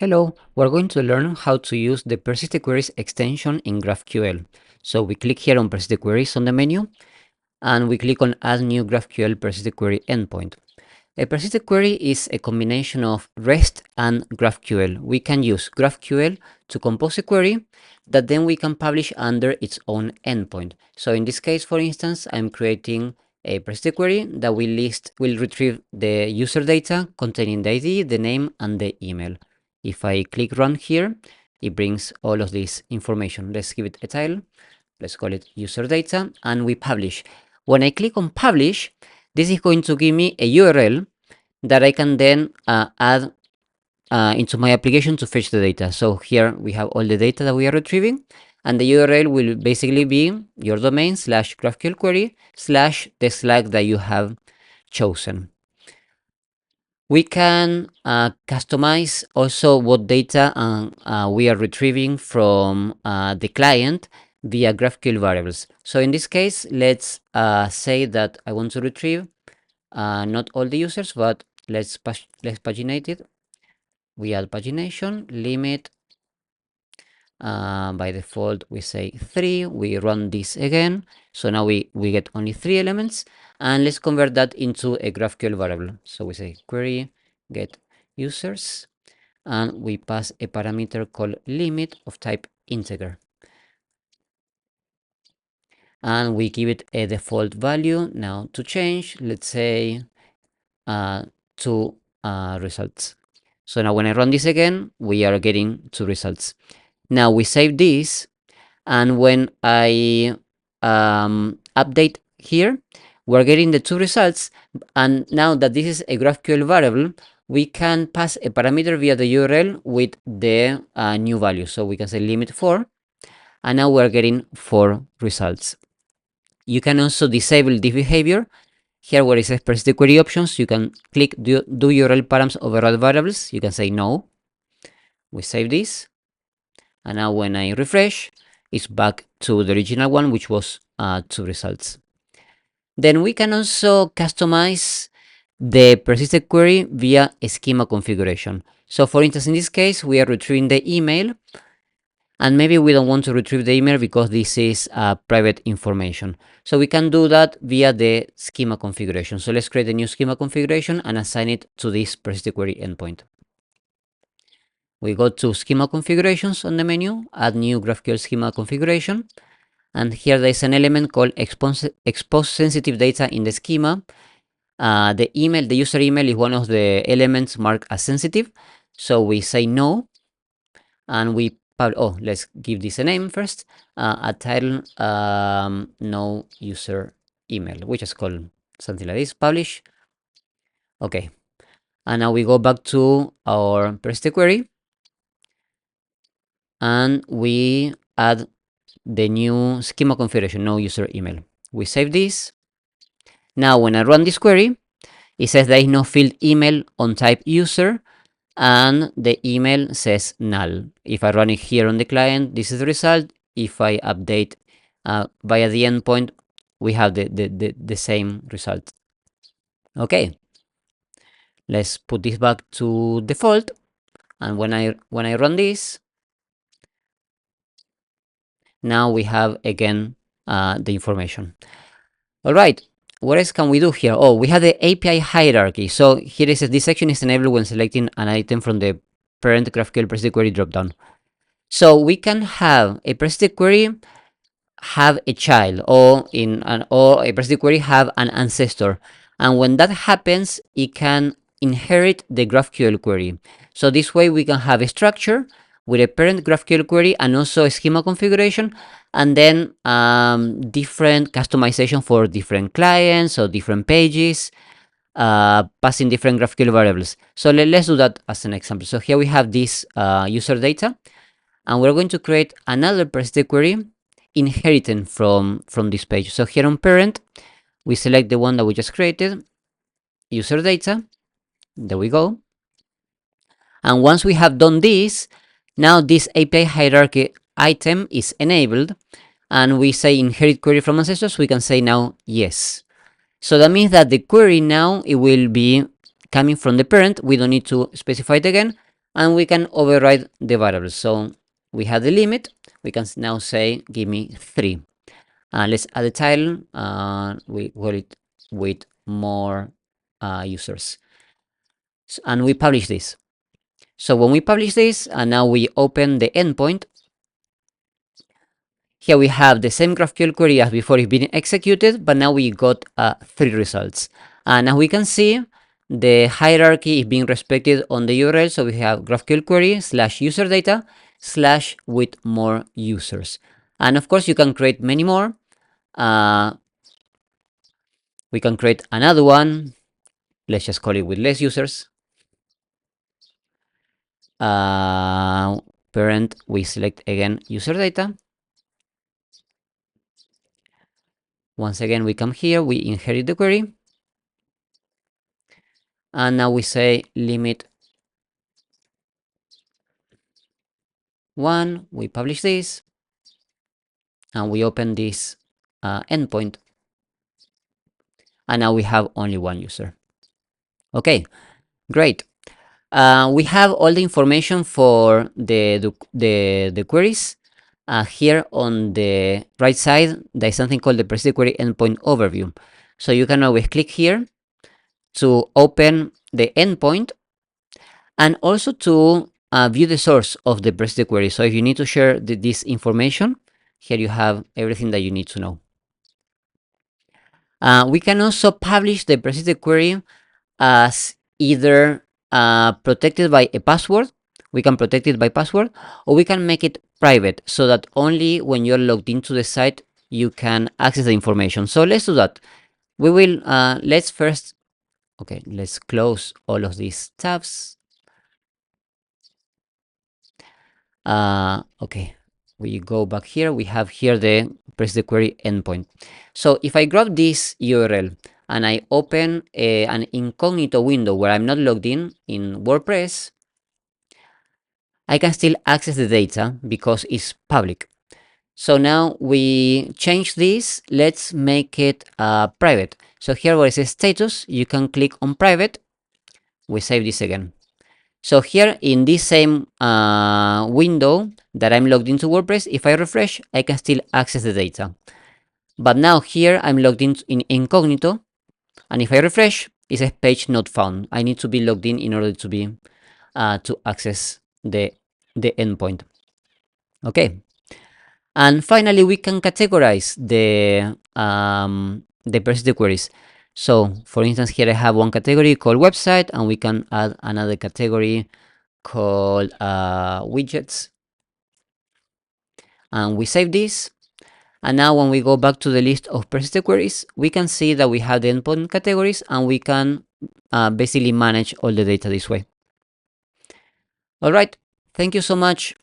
Hello, we're going to learn how to use the Persisted Queries extension in GraphQL. So we click here on Persisted Queries on the menu, and we click on Add New GraphQL Persisted Query Endpoint. A persisted query is a combination of REST and GraphQL. We can use GraphQL to compose a query that then we can publish under its own endpoint. So in this case, for instance, I'm creating a persisted query that will retrieve the user data containing the ID, the name, and the email. If I click run here, it brings all of this information. Let's give it a title. Let's call it user data, and we publish. When I click on publish, this is going to give me a URL that I can then add into my application to fetch the data. So here we have all the data that we are retrieving, and the URL will basically be your domain / GraphQL query / the Slack that you have chosen. We can customize also what data we are retrieving from the client via GraphQL variables. So in this case, let's say that I want to retrieve not all the users, but let's paginate it. We add pagination, limit, by default we say 3, we run this again, so now we get only 3 elements, and let's convert that into a GraphQL variable. So we say query get users, and we pass a parameter called limit of type integer, and we give it a default value. Now to change, let's say 2 results. So now when I run this again, we are getting 2 results. Now we save this, and when I update here, we're getting the 2 results. And now that this is a GraphQL variable, we can pass a parameter via the URL with the new value. So we can say limit 4, and now we're getting 4 results. You can also disable this behavior. Here where it says persisted query options, you can click do URL params override variables. You can say no. We save this, and now when I refresh, it's back to the original one, which was 2 results. Then we can also customize the persisted query via a schema configuration. So for instance, in this case, we are retrieving the email, and maybe we don't want to retrieve the email because this is private information. So we can do that via the schema configuration. So let's create a new schema configuration and assign it to this persisted query endpoint. We go to schema configurations on the menu, add new GraphQL schema configuration, and here there is an element called expose sensitive data in the schema. The user email is one of the elements marked as sensitive, so we say no, and we let's give this a name first. A title, no user email, which is called something like this, publish. Okay, and now we go back to our persisted query, and we add the new schema configuration, no user email. We save this. Now when I run this query, it says there is no field email on type user, and the email says null. If I run it here on the client, this is the result. If I update via the endpoint, we have the same result. Okay, let's put this back to default, and when I run this, now we have again the information. All right, what else can we do here? Oh, we have the API hierarchy. So here is this section is enabled when selecting an item from the parent GraphQL persisted query dropdown. So we can have a persisted query have a child, or a persisted query have an ancestor, and when that happens, it can inherit the GraphQL query. So this way we can have a structure with a parent GraphQL query and also a schema configuration, and then different customization for different clients or different pages, passing different GraphQL variables. So let's do that as an example. So here we have this user data, and we're going to create another persisted query inheriting from this page. So here on parent, we select the one that we just created, user data. There we go. And once we have done this, now this API hierarchy item is enabled, and we say inherit query from ancestors. We can say now yes. So that means that the query now, it will be coming from the parent. We don't need to specify it again, and we can override the variables. So we have the limit. We can now say, give me 3. Let's add a title. We call it with more users. And we publish this. So when we publish this, and now we open the endpoint, here we have the same GraphQL query as before it's being executed, but now we got 3 results. And as we can see, the hierarchy is being respected on the URL. So we have GraphQL query / user data / with more users. And of course, you can create many more. We can create another one. Let's just call it with less users. Parent, we select again user data. Once again, we come here, we inherit the query. And now we say limit 1. We publish this. And we open this endpoint. And now we have only 1 user. Okay, great. We have all the information for the queries. Here on the right side, there's something called the Persisted Query Endpoint Overview. So you can always click here to open the endpoint and also to view the source of the Persisted Query. So if you need to share this information, here you have everything that you need to know. We can also publish the Persisted Query as either protected by a password. We can protect it by password, or we can make it private so that only when you're logged into the site you can access the information. So let's do that. We will let's first, okay, let's close all of these tabs. Okay, we go back here. We have here the Persisted Query endpoint. So if I grab this URL and I open an incognito window where I'm not logged in WordPress, I can still access the data because it's public. So now we change this. Let's make it private. So here where it says status, you can click on private. We save this again. So here in this same window that I'm logged into WordPress, if I refresh, I can still access the data. But now here I'm logged in incognito, and if I refresh, it says page not found. I need to be logged in order to be to access the endpoint. Okay. And finally, we can categorize the persisted queries. So for instance, here I have one category called website, and we can add another category called widgets. And we save this. And now when we go back to the list of persisted queries, we can see that we have the endpoint categories, and we can basically manage all the data this way. All right. Thank you so much